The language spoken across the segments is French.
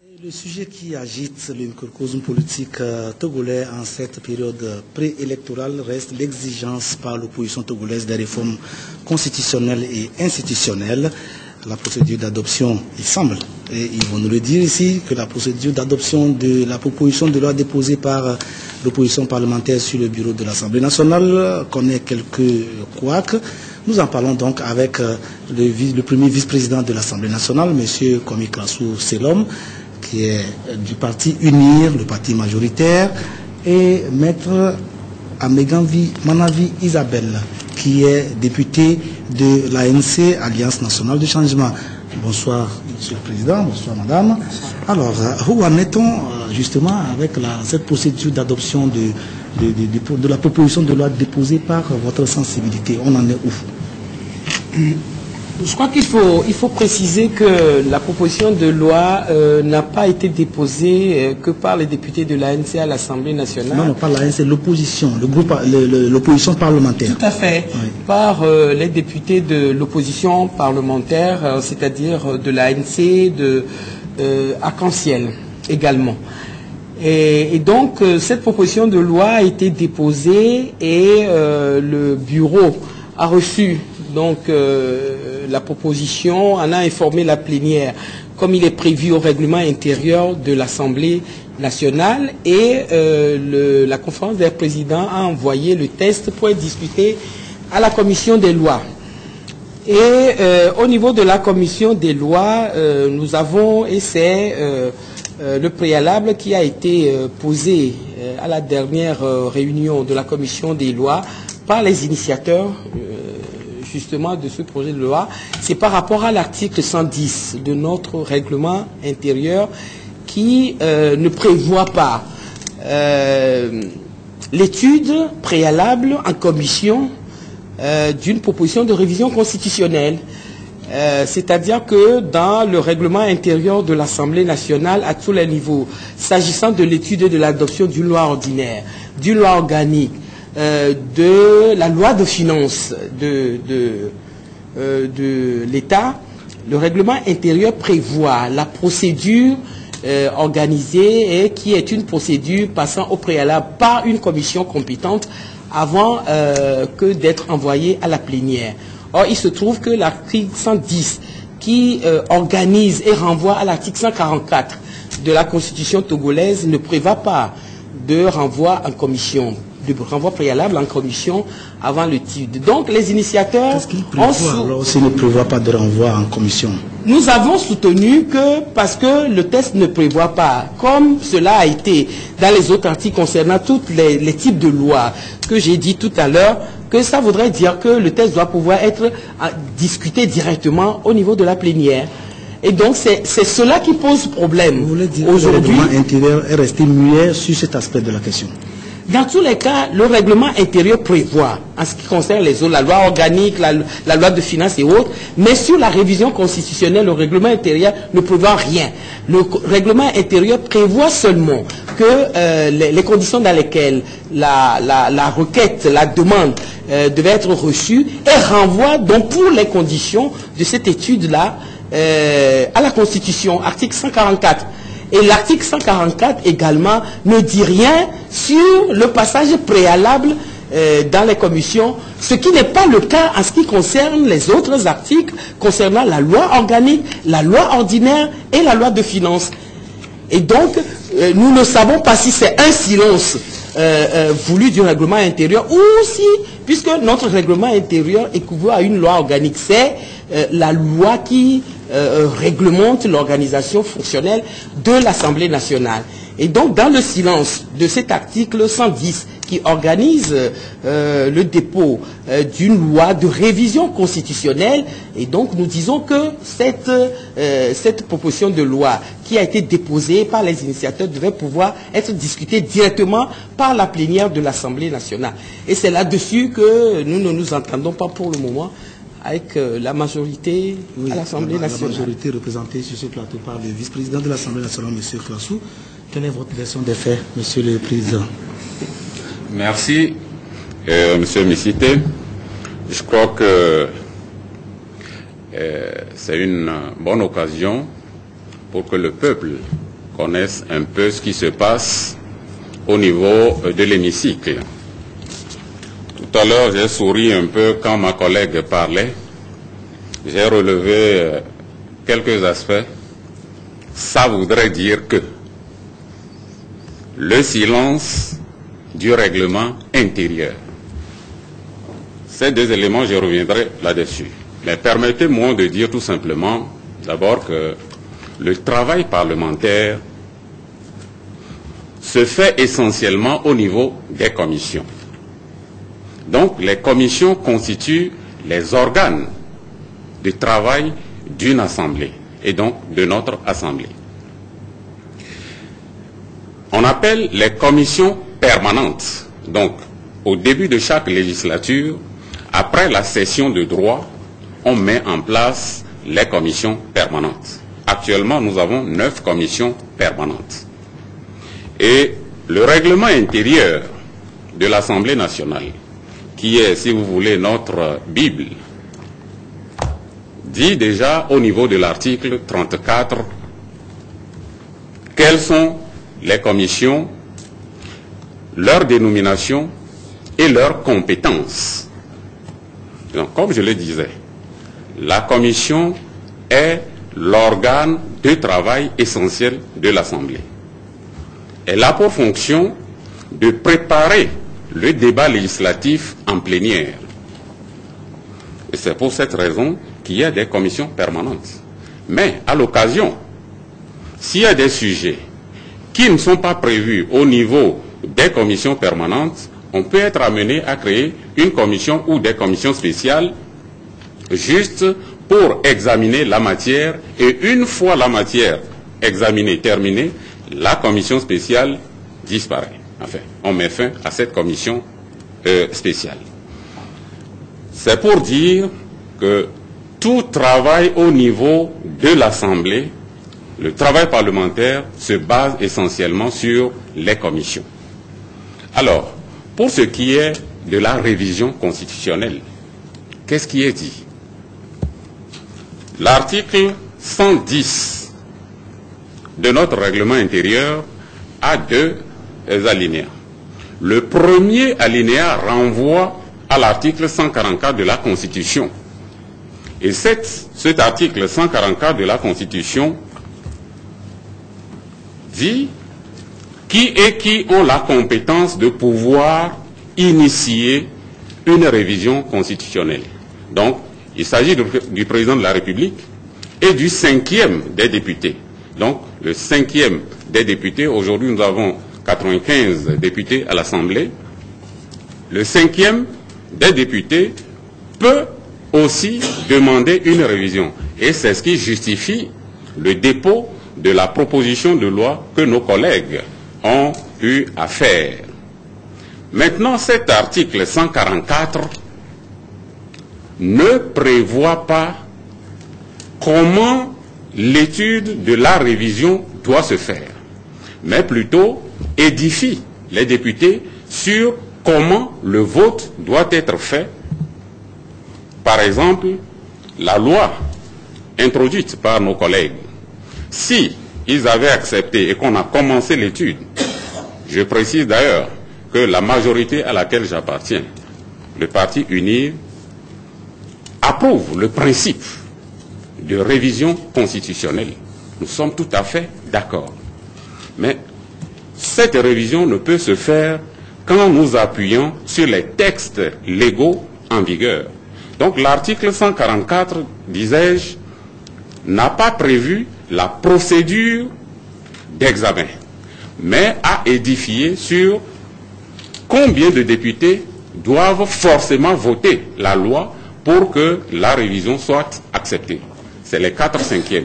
Le sujet qui agite le microcosme politique togolais en cette période préélectorale reste l'exigence par l'opposition togolaise des réformes constitutionnelles et institutionnelles. La procédure d'adoption, il semble, et ils vont nous le dire ici, que la procédure d'adoption de la proposition de loi déposée par l'opposition parlementaire sur le bureau de l'Assemblée nationale connaît quelques couacs. Nous en parlons donc avec le premier vice-président de l'Assemblée nationale, M. Kwame Krassou Selom, qui est du parti UNIR, le parti majoritaire, et maître Ameganvi Manavi Isabelle, qui est député de l'ANC, Alliance nationale du changement. Bonsoir, Monsieur le Président, bonsoir, Madame. Alors, où en est-on justement avec cette procédure d'adoption de la proposition de loi déposée par votre sensibilité? On en est où? Je crois qu'il faut préciser que la proposition de loi n'a pas été déposée que par les députés de l'ANC à l'Assemblée nationale. Non, pas l'ANC, l'opposition, l'opposition parlementaire. Tout à fait, oui. Par les députés de l'opposition parlementaire, c'est-à-dire de l'ANC, de Arc-en-Ciel également. Et donc, cette proposition de loi a été déposée et le bureau a reçu donc la proposition, en a informé la plénière, comme il est prévu au règlement intérieur de l'Assemblée nationale, et la conférence des présidents a envoyé le texte pour être discuté à la commission des lois. Et au niveau de la commission des lois, nous avons, et c'est le préalable qui a été posé à la dernière réunion de la commission des lois par les initiateurs justement de ce projet de loi, c'est par rapport à l'article 110 de notre règlement intérieur qui ne prévoit pas l'étude préalable en commission d'une proposition de révision constitutionnelle. C'est-à-dire que dans le règlement intérieur de l'Assemblée nationale, à tous les niveaux, s'agissant de l'étude et de l'adoption d'une loi ordinaire, d'une loi organique, de la loi de finances de l'État, le règlement intérieur prévoit la procédure organisée et qui est une procédure passant au préalable par une commission compétente avant que d'être envoyée à la plénière. Or, il se trouve que l'article 110 qui organise et renvoie à l'article 144 de la Constitution togolaise ne prévoit pas de renvoi en commission, de renvoi préalable en commission avant l'étude. Donc les initiateurs... Qu'est-ce qu'il prévoit alors s'il ne prévoit pas de renvoi en commission? Nous avons soutenu que, parce que le texte ne prévoit pas, comme cela a été dans les autres articles concernant tous les types de lois que j'ai dit tout à l'heure, que ça voudrait dire que le texte doit pouvoir être discuté directement au niveau de la plénière. Et donc c'est cela qui pose problème. Vous voulez dire que le règlement intérieur est resté muet sur cet aspect de la question? Dans tous les cas, le règlement intérieur prévoit, en ce qui concerne les autres, la loi organique, la loi de finances et autres, mais sur la révision constitutionnelle, le règlement intérieur ne prévoit rien. Le règlement intérieur prévoit seulement que les conditions dans lesquelles la requête, la demande devait être reçue et renvoie donc pour les conditions de cette étude-là à la Constitution, article 144. Et l'article 144 également ne dit rien sur le passage préalable dans les commissions, ce qui n'est pas le cas en ce qui concerne les autres articles concernant la loi organique, la loi ordinaire et la loi de finances. Et donc, nous ne savons pas si c'est un silence voulu du règlement intérieur ou si, puisque notre règlement intérieur équivaut à une loi organique, c'est la loi qui réglemente l'organisation fonctionnelle de l'Assemblée nationale. Et donc, dans le silence de cet article 110 qui organise le dépôt d'une loi de révision constitutionnelle, et donc nous disons que cette proposition de loi qui a été déposée par les initiateurs devait pouvoir être discutée directement par la plénière de l'Assemblée nationale. Et c'est là-dessus que nous ne nous entendons pas pour le moment avec la majorité à l'Assemblée nationale. La majorité représentée sur ce plateau par le vice-président de l'Assemblée nationale, M. Krassou. Quelle est votre version des faits, M. le Président? Merci, M. Missité. Je crois que c'est une bonne occasion pour que le peuple connaissent un peu ce qui se passe au niveau de l'hémicycle. Tout à l'heure, j'ai souri un peu quand ma collègue parlait. J'ai relevé quelques aspects. Ça voudrait dire que le silence du règlement intérieur. Ces deux éléments, je reviendrai là-dessus. Mais permettez-moi de dire tout simplement, d'abord, que le travail parlementaire se fait essentiellement au niveau des commissions. Donc, les commissions constituent les organes de travail d'une assemblée, et donc de notre assemblée. On appelle les commissions permanentes. Donc, au début de chaque législature, après la session de droit, on met en place les commissions permanentes. Actuellement, nous avons 9 commissions permanentes. Et le règlement intérieur de l'Assemblée nationale, qui est, si vous voulez, notre Bible, dit déjà au niveau de l'article 34 quelles sont les commissions, leur dénomination et leurs compétences. Donc, comme je le disais, la commission est l'organe de travail essentiel de l'Assemblée. Elle a pour fonction de préparer le débat législatif en plénière. Et c'est pour cette raison qu'il y a des commissions permanentes. Mais à l'occasion, s'il y a des sujets qui ne sont pas prévus au niveau des commissions permanentes, on peut être amené à créer une commission ou des commissions spéciales juste pour examiner la matière, et une fois la matière examinée, terminée, la commission spéciale disparaît. Enfin, on met fin à cette commission spéciale. C'est pour dire que tout travail au niveau de l'Assemblée, le travail parlementaire, se base essentiellement sur les commissions. Alors, pour ce qui est de la révision constitutionnelle, qu'est-ce qui est dit? L'article 110 de notre règlement intérieur a 2 alinéas. Le premier alinéa renvoie à l'article 144 de la Constitution. Et cet article 144 de la Constitution dit qui ont la compétence de pouvoir initier une révision constitutionnelle. Donc, il s'agit du président de la République et du 5e des députés. Donc, le 5e des députés, aujourd'hui nous avons 95 députés à l'Assemblée. Le 5e des députés peut aussi demander une révision. Et c'est ce qui justifie le dépôt de la proposition de loi que nos collègues ont eu à faire. Maintenant, cet article 144 ne prévoit pas comment l'étude de la révision doit se faire, mais plutôt édifie les députés sur comment le vote doit être fait. Par exemple, la loi introduite par nos collègues, si ils avaient accepté et qu'on a commencé l'étude, je précise d'ailleurs que la majorité à laquelle j'appartiens, le Parti UNIR, approuve le principe de révision constitutionnelle. Nous sommes tout à fait d'accord. Mais cette révision ne peut se faire qu'en nous appuyant sur les textes légaux en vigueur. Donc l'article 144, disais-je, n'a pas prévu la procédure d'examen, mais a édifié sur combien de députés doivent forcément voter la loi pour que la révision soit acceptée. C'est les 4/5.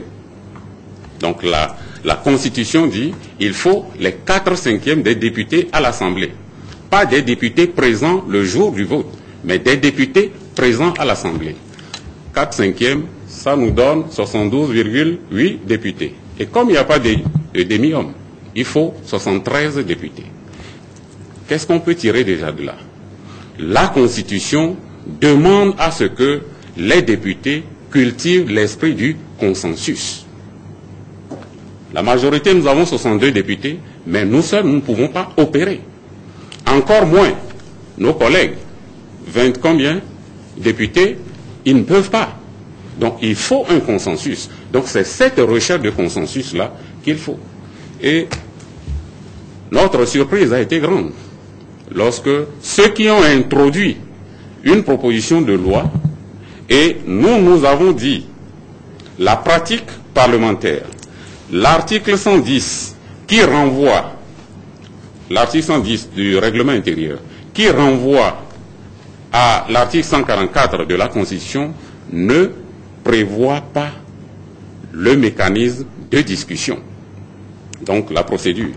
Donc la Constitution dit qu'il faut les 4/5 des députés à l'Assemblée. Pas des députés présents le jour du vote, mais des députés présents à l'Assemblée. 4/5, ça nous donne 72,8 députés. Et comme il n'y a pas de demi-homme, il faut 73 députés. Qu'est-ce qu'on peut tirer déjà de là? La Constitution demande à ce que les députés cultivent l'esprit du consensus. La majorité, nous avons 62 députés, mais nous seuls, nous ne pouvons pas opérer. Encore moins nos collègues, 20 combien députés, ils ne peuvent pas. Donc il faut un consensus. Donc c'est cette recherche de consensus-là qu'il faut. Et notre surprise a été grande lorsque ceux qui ont introduit une proposition de loi, et nous avons dit la pratique parlementaire, l'article 110 qui renvoie, l'article 110 du règlement intérieur, qui renvoie à l'article 144 de la Constitution, ne prévoit pas le mécanisme de discussion. Donc la procédure.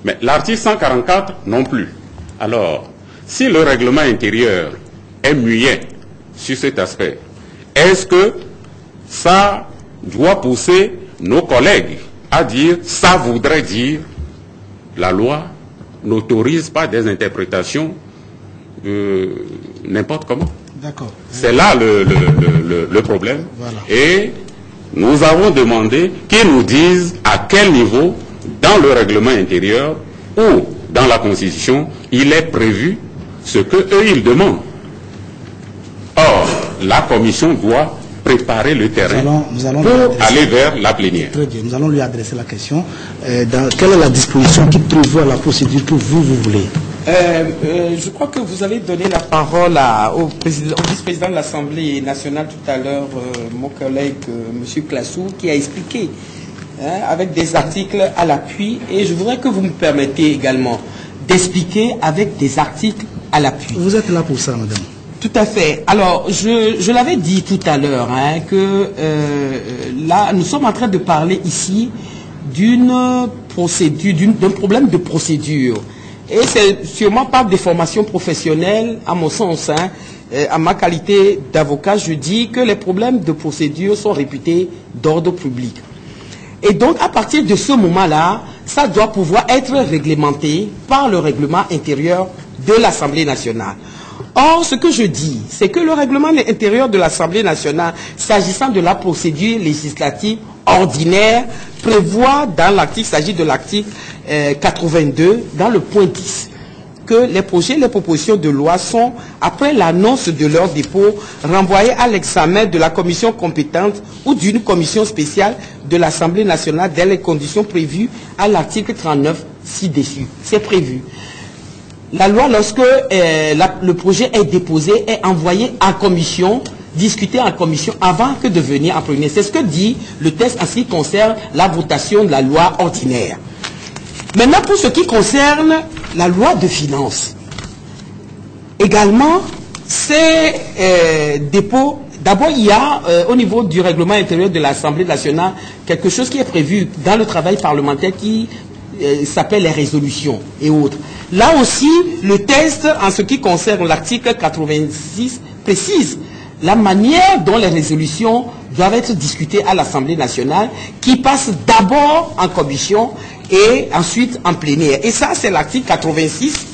Mais l'article 144 non plus. Alors, si le règlement intérieur est muet sur cet aspect, est-ce que ça doit pousser nos collègues à dire, ça voudrait dire, la loi n'autorise pas des interprétations n'importe comment. D'accord. C'est là le problème. Voilà. Et nous avons demandé qu'ils nous disent à quel niveau, dans le règlement intérieur ou dans la Constitution, il est prévu ce qu'eux, ils demandent. Or, la Commission doit préparer le terrain pour aller vers la plénière. Très bien, nous allons lui adresser la question. Quelle est la disposition qui prévoit la procédure que vous voulez? Je crois que vous allez donner la parole au vice-président de l'Assemblée nationale tout à l'heure, mon collègue M. Classou, qui a expliqué avec des articles à l'appui. Et je voudrais que vous me permettiez également d'expliquer avec des articles à l'appui. Vous êtes là pour ça, madame. Tout à fait. Alors, je l'avais dit tout à l'heure, que là, nous sommes en train de parler ici d'une procédure, d'un problème de procédure. Et c'est sûrement par des formations professionnelles, à mon sens, à ma qualité d'avocat, je dis que les problèmes de procédure sont réputés d'ordre public. Et donc, à partir de ce moment-là, ça doit pouvoir être réglementé par le règlement intérieur de l'Assemblée nationale. Or, ce que je dis, c'est que le règlement intérieur de l'Assemblée nationale, s'agissant de la procédure législative ordinaire, prévoit dans l'article, il s'agit de l'article 82, dans le point 10, que les projets, les propositions de loi sont, après l'annonce de leur dépôt, renvoyés à l'examen de la commission compétente ou d'une commission spéciale de l'Assemblée nationale dans les conditions prévues à l'article 39 ci-dessus. C'est prévu. La loi, lorsque le projet est déposé, est envoyé en commission, discuté en commission avant que de venir en plénière. C'est ce que dit le texte en ce qui concerne la votation de la loi ordinaire. Maintenant, pour ce qui concerne la loi de finances, également, ces dépôts, d'abord il y a au niveau du règlement intérieur de l'Assemblée nationale quelque chose qui est prévu dans le travail parlementaire qui s'appelle les résolutions et autres. Là aussi, le texte, en ce qui concerne l'article 86, précise la manière dont les résolutions doivent être discutées à l'Assemblée nationale, qui passe d'abord en commission et ensuite en plénière. Et ça, c'est l'article 86,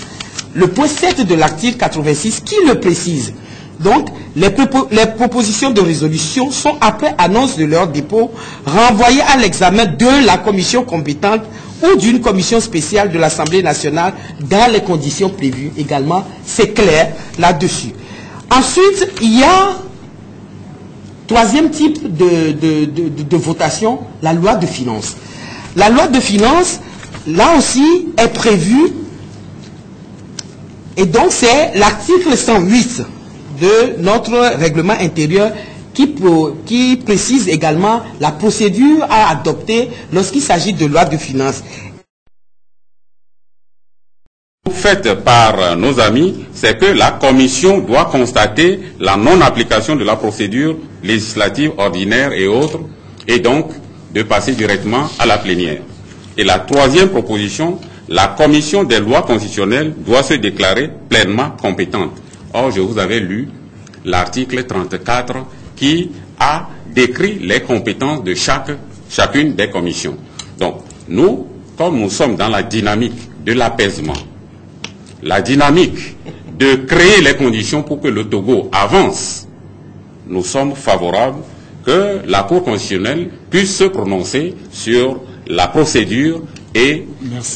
le point 7 de l'article 86 qui le précise. Donc, les propositions de résolution sont, après annonce de leur dépôt, renvoyées à l'examen de la commission compétente ou d'une commission spéciale de l'Assemblée nationale dans les conditions prévues également. C'est clair là-dessus. Ensuite, il y a troisième type de votation, la loi de finances. La loi de finances, là aussi, est prévue, et donc c'est l'article 108 de notre règlement intérieur qui précise également la procédure à adopter lorsqu'il s'agit de loi de finances. Faite par nos amis, c'est que la Commission doit constater la non-application de la procédure législative ordinaire et autres, et donc de passer directement à la plénière. Et la troisième proposition, la Commission des lois constitutionnelles doit se déclarer pleinement compétente. Or, je vous avais lu l'article 34 qui a décrit les compétences de chacune des commissions. Donc, nous, comme nous sommes dans la dynamique de l'apaisement, la dynamique de créer les conditions pour que le Togo avance, nous sommes favorables que la Cour constitutionnelle puisse se prononcer sur la procédure et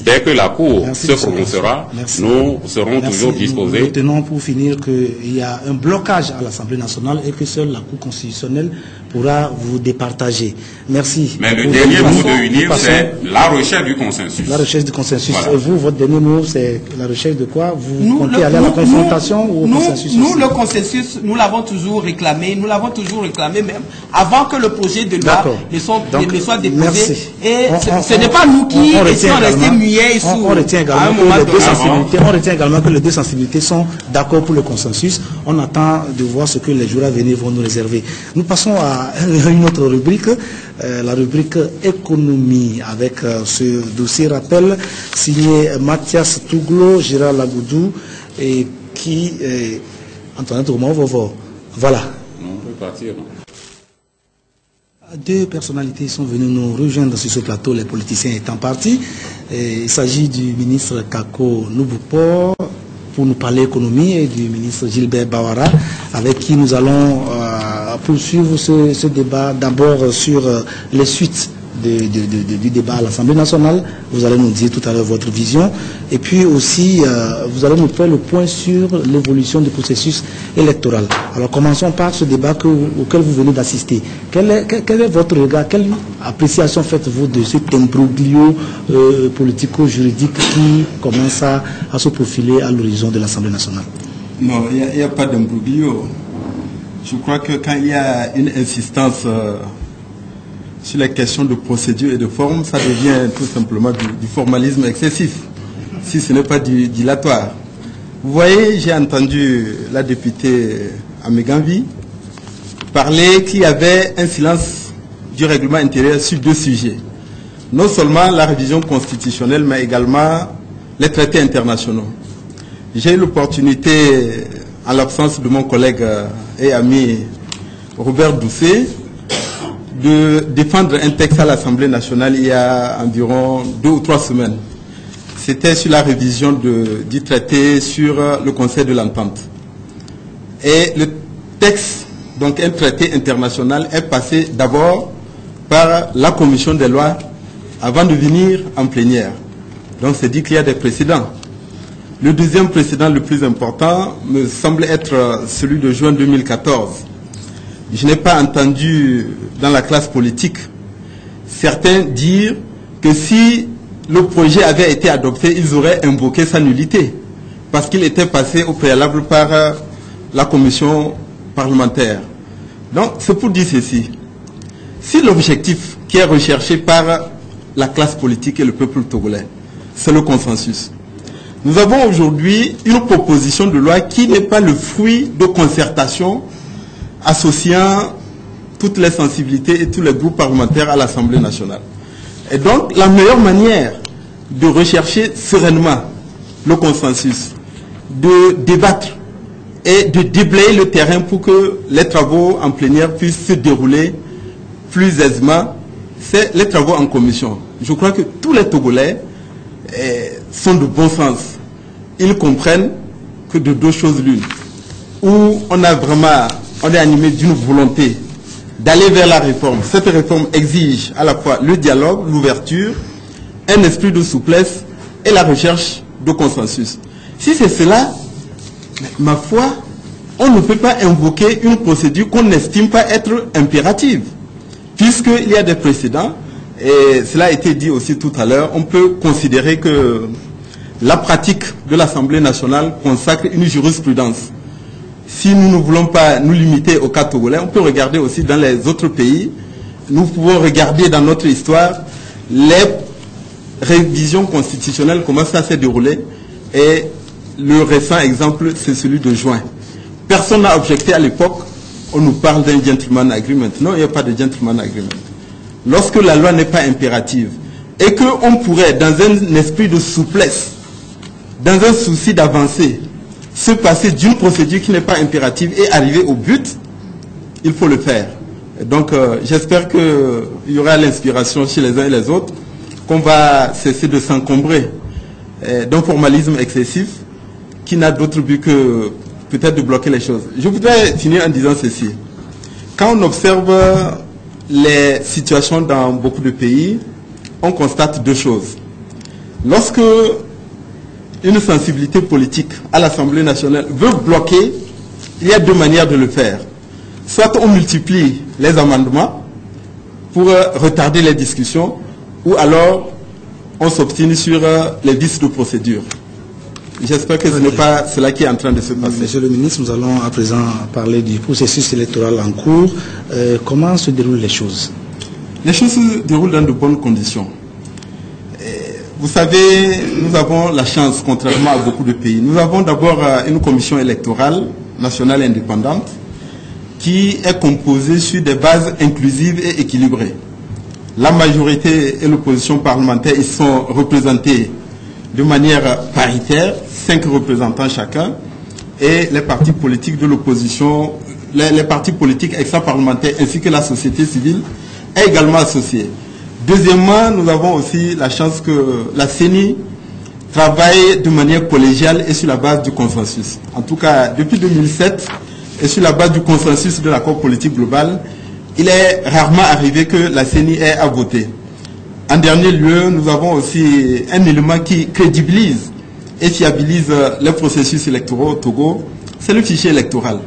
dès que la Cour se prononcera, nous serons toujours disposés. Nous tenons pour finir qu'il y a un blocage à l'Assemblée nationale et que seule la Cour constitutionnelle pourra vous départager. Merci. Mais le dernier mot de UNIR, c'est la recherche du consensus. La recherche du consensus. Voilà. Et vous, votre dernier mot, c'est la recherche de quoi? Vous comptez aller à la confrontation ou au consensus? Nous, le consensus, nous l'avons toujours réclamé. Nous l'avons toujours réclamé même avant que le projet de loi ne soit déposé. Merci. Et ce n'est pas nous qui sont restés muets et sourds. On retient également que les deux sensibilités sont d'accord pour le consensus. On attend de voir ce que les jours à venir vont nous réserver. Nous passons à une autre rubrique, la rubrique économie, avec ce dossier rappel signé Mathias Touglo, Gérard Lagoudou et qui Antoine Tourmont. Voilà. Non, on peut partir. Non. Deux personnalités sont venues nous rejoindre sur ce plateau, les politiciens étant partis. Il s'agit du ministre Kako Nubupo pour nous parler économie et du ministre Gilbert Bawara avec qui nous allons poursuivre ce débat d'abord sur les suites du débat à l'Assemblée nationale. Vous allez nous dire tout à l'heure votre vision. Et puis aussi, vous allez nous faire le point sur l'évolution du processus électoral. Alors commençons par ce débat auquel vous venez d'assister. Quel est votre regard, quelle appréciation faites-vous de cet imbroglio politico-juridique qui commence à se profiler à l'horizon de l'Assemblée nationale? Non, il n'y a pas d'imbroglio. Je crois que quand il y a une insistance sur les questions de procédure et de forme, ça devient tout simplement du formalisme excessif, si ce n'est pas du dilatoire. Vous voyez, j'ai entendu la députée Améganvi parler qu'il y avait un silence du règlement intérieur sur deux sujets. Non seulement la révision constitutionnelle, mais également les traités internationaux. J'ai eu l'opportunité, en l'absence de mon collègue et ami Robert Doucet, de défendre un texte à l'Assemblée nationale il y a environ 2 ou 3 semaines. C'était sur la révision du traité sur le Conseil de l'Entente. Et le texte, donc un traité international, est passé d'abord par la commission des lois avant de venir en plénière. Donc c'est dit qu'il y a des précédents. Le deuxième précédent le plus important me semble être celui de juin 2014. Je n'ai pas entendu dans la classe politique certains dire que si le projet avait été adopté, ils auraient invoqué sa nullité parce qu'il était passé au préalable par la commission parlementaire. Donc c'est pour dire ceci. Si l'objectif qui est recherché par la classe politique et le peuple togolais, c'est le consensus, nous avons aujourd'hui une proposition de loi qui n'est pas le fruit de concertation associant toutes les sensibilités et tous les groupes parlementaires à l'Assemblée nationale. Et donc, la meilleure manière de rechercher sereinement le consensus, de débattre et de déblayer le terrain pour que les travaux en plénière puissent se dérouler plus aisément, c'est les travaux en commission. Je crois que tous les Togolais sont de bon sens. Ils comprennent que de deux choses l'une. Où on est animé d'une volonté d'aller vers la réforme. Cette réforme exige à la fois le dialogue, l'ouverture, un esprit de souplesse et la recherche de consensus. Si c'est cela, ma foi, on ne peut pas invoquer une procédure qu'on n'estime pas être impérative. Puisqu'il y a des précédents, et cela a été dit aussi tout à l'heure, on peut considérer que la pratique de l'Assemblée nationale consacre une jurisprudence. Si nous ne voulons pas nous limiter au cas togolais, on peut regarder aussi dans les autres pays. Nous pouvons regarder dans notre histoire les révisions constitutionnelles, comment ça s'est déroulé. Et le récent exemple, c'est celui de juin. Personne n'a objecté à l'époque. On nous parle d'un gentleman agreement. Non, il n'y a pas de gentleman agreement. Lorsque la loi n'est pas impérative et qu'on pourrait, dans un esprit de souplesse, dans un souci d'avancer, se passer d'une procédure qui n'est pas impérative et arriver au but, il faut le faire. Et donc, j'espère qu'il y aura l'inspiration chez les uns et les autres, qu'on va cesser de s'encombrer d'un formalisme excessif qui n'a d'autre but que peut-être de bloquer les choses. Je voudrais finir en disant ceci. Quand on observe les situations dans beaucoup de pays, on constate deux choses. Lorsque une sensibilité politique à l'Assemblée nationale veut bloquer, il y a deux manières de le faire. Soit on multiplie les amendements pour retarder les discussions, ou alors on s'obstine sur les vices de procédure. J'espère que ce n'est pas cela qui est en train de se passer. Monsieur le ministre, nous allons à présent parler du processus électoral en cours. Comment se déroulent les choses? Les choses se déroulent dans de bonnes conditions. Vous savez, nous avons la chance, contrairement à beaucoup de pays. Nous avons d'abord une commission électorale nationale indépendante qui est composée sur des bases inclusives et équilibrées. La majorité et l'opposition parlementaire ils sont représentés de manière paritaire, 5 représentants chacun, et les partis politiques de l'opposition, les partis politiques extra-parlementaires ainsi que la société civile est également associée. Deuxièmement, nous avons aussi la chance que la CENI travaille de manière collégiale et sur la base du consensus. En tout cas, depuis 2007, et sur la base du consensus de l'accord politique global, il est rarement arrivé que la CENI ait à voter. En dernier lieu, nous avons aussi un élément qui crédibilise et fiabilise les processus électoraux au Togo, c'est le fichier électoral.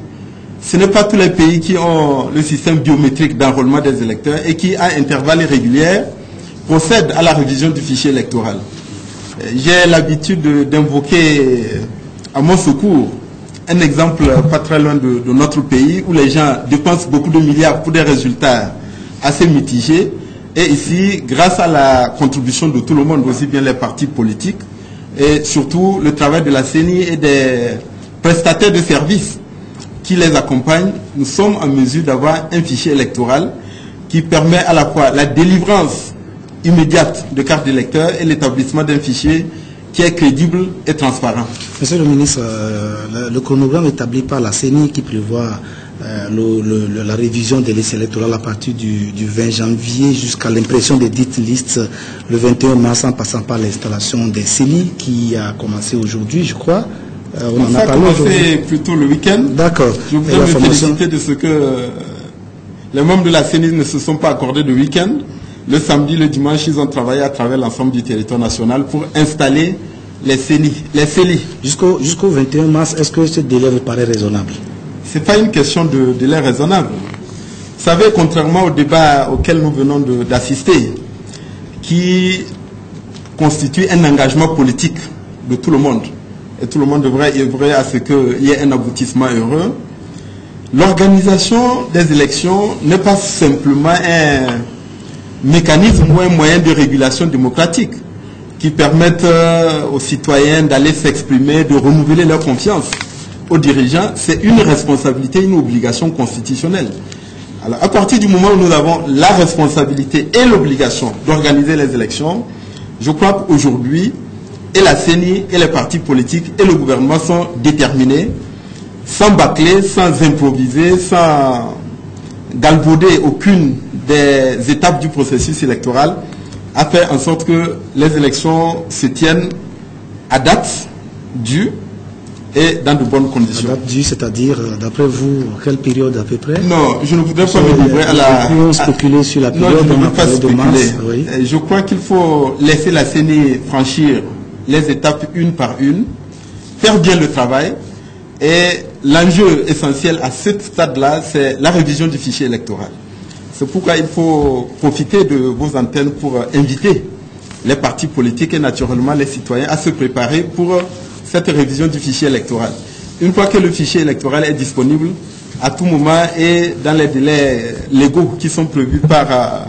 Ce n'est pas tous les pays qui ont le système biométrique d'enrôlement des électeurs et qui, à intervalles réguliers, procèdent à la révision du fichier électoral. J'ai l'habitude d'invoquer à mon secours un exemple pas très loin de notre pays où les gens dépensent beaucoup de milliards pour des résultats assez mitigés. Et ici, grâce à la contribution de tout le monde, aussi bien les partis politiques, et surtout le travail de la CENI et des prestataires de services qui les accompagnent, nous sommes en mesure d'avoir un fichier électoral qui permet à la fois la délivrance immédiate de cartes d'électeurs et l'établissement d'un fichier qui est crédible et transparent. Monsieur le ministre, le chronogramme établi par la CENI qui prévoit la révision des listes électorales à partir du 20 janvier jusqu'à l'impression des dites listes le 21 mars en passant par l'installation des CENI qui a commencé aujourd'hui, je crois. On en a parlé aujourd'hui. Plutôt le week-end. D'accord. Je voudrais me féliciter de ce que les membres de la CENI ne se sont pas accordés de week-end. Le samedi, le dimanche, ils ont travaillé à travers l'ensemble du territoire national pour installer les CENI. Jusqu'au 21 mars, est-ce que ce délai vous paraît raisonnable? Ce n'est pas une question de délai raisonnable. Vous savez, contrairement au débat auquel nous venons d'assister, qui constitue un engagement politique de tout le monde, et tout le monde devrait œuvrer à ce qu'il y ait un aboutissement heureux, l'organisation des élections n'est pas simplement un mécanisme ou un moyen de régulation démocratique qui permettent aux citoyens d'aller s'exprimer, de renouveler leur confiance aux dirigeants. C'est une responsabilité, une obligation constitutionnelle. Alors, à partir du moment où nous avons la responsabilité et l'obligation d'organiser les élections, je crois qu'aujourd'hui, et la CENI, et les partis politiques, et le gouvernement sont déterminés, sans bâcler, sans improviser, sans galvauder aucune des étapes du processus électoral, à faire en sorte que les élections se tiennent à date due et dans de bonnes conditions. À date due, c'est-à-dire, d'après vous, quelle période à peu près? Non, je ne voudrais pas me livrer à la... spéculer sur la période. Non, je ne veux pas spéculer. Mars, oui. Je crois qu'il faut laisser la CENI franchir les étapes une par une, faire bien le travail, et l'enjeu essentiel à ce stade-là, c'est la révision du fichier électoral. C'est pourquoi il faut profiter de vos antennes pour inviter les partis politiques et naturellement les citoyens à se préparer pour cette révision du fichier électoral. Une fois que le fichier électoral est disponible, à tout moment et dans les délais légaux qui sont prévus par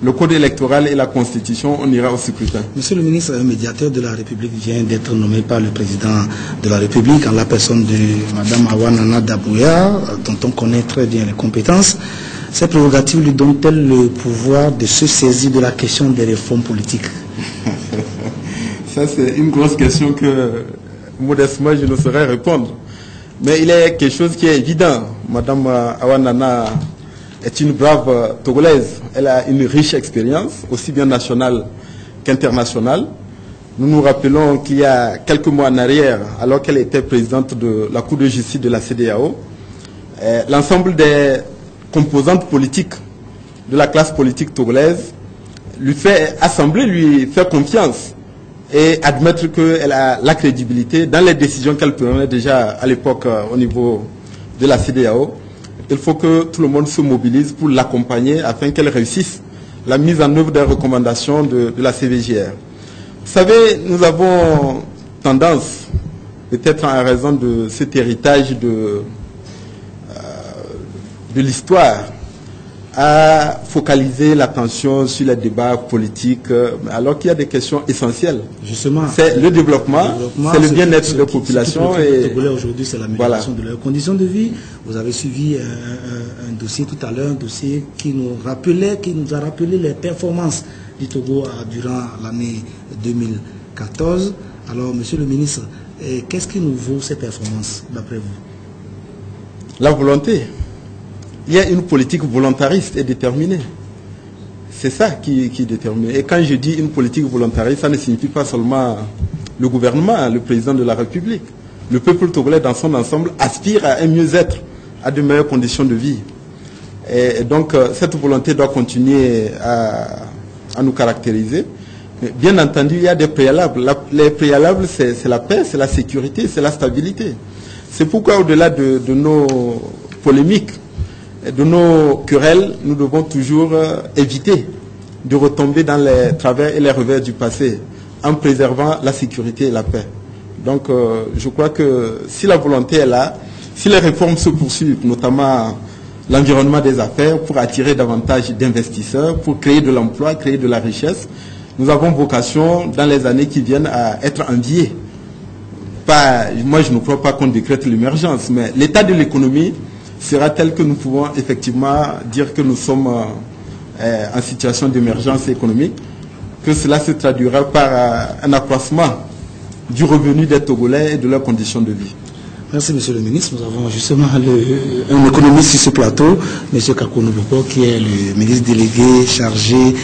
le code électoral et la Constitution, on ira au scrutin. Monsieur le ministre, un médiateur de la République vient d'être nommé par le président de la République en la personne de Mme Awa Nana Dabouya, dont on connaît très bien les compétences. Ces prérogatives lui donnent-elles le pouvoir de se saisir de la question des réformes politiques? Ça, c'est une grosse question que, modestement, je ne saurais répondre. Mais il est quelque chose qui est évident. Mme Awa Nana est une brave Togolaise. Elle a une riche expérience, aussi bien nationale qu'internationale. Nous nous rappelons qu'il y a quelques mois en arrière, alors qu'elle était présidente de la Cour de justice de la CEDEAO, l'ensemble des composantes politiques de la classe politique togolaise lui fait assembler, lui faire confiance et admettre qu'elle a la crédibilité dans les décisions qu'elle prenait déjà à l'époque au niveau de la CEDEAO. Il faut que tout le monde se mobilise pour l'accompagner afin qu'elle réussisse la mise en œuvre des recommandations de la CVJR. Vous savez, nous avons tendance, peut-être en raison de cet héritage de l'histoire, à focaliser l'attention sur les débats politiques, alors qu'il y a des questions essentielles. Justement, c'est le développement, c'est le bien-être des populations. Et aujourd'hui, c'est l'amélioration de leurs conditions de vie. Vous avez suivi un dossier tout à l'heure, un dossier qui nous a rappelé les performances du Togo durant l'année 2014. Alors, Monsieur le ministre, qu'est-ce qui nous vaut ces performances, d'après vous? La volonté. Il y a une politique volontariste et déterminée. C'est ça qui détermine. Et quand je dis une politique volontariste, ça ne signifie pas seulement le gouvernement, le président de la République. Le peuple togolais dans son ensemble aspire à un mieux-être, à de meilleures conditions de vie. Et donc, cette volonté doit continuer à nous caractériser. Mais bien entendu, il y a des préalables. Les préalables, c'est la paix, c'est la sécurité, c'est la stabilité. C'est pourquoi, au-delà de nos polémiques, de nos querelles, nous devons toujours éviter de retomber dans les travers et les revers du passé en préservant la sécurité et la paix. Donc je crois que si la volonté est là, si les réformes se poursuivent, notamment l'environnement des affaires pour attirer davantage d'investisseurs, pour créer de l'emploi, créer de la richesse, nous avons vocation dans les années qui viennent à être enviés. Moi je ne crois pas qu'on décrète l'émergence, mais l'état de l'économie sera tel que nous pouvons effectivement dire que nous sommes en situation d'émergence économique, que cela se traduira par un accroissement du revenu des Togolais et de leurs conditions de vie. Merci, Monsieur le ministre. Nous avons justement un économiste sur ce plateau, M. Kakou Nouboko, qui est le ministre délégué chargé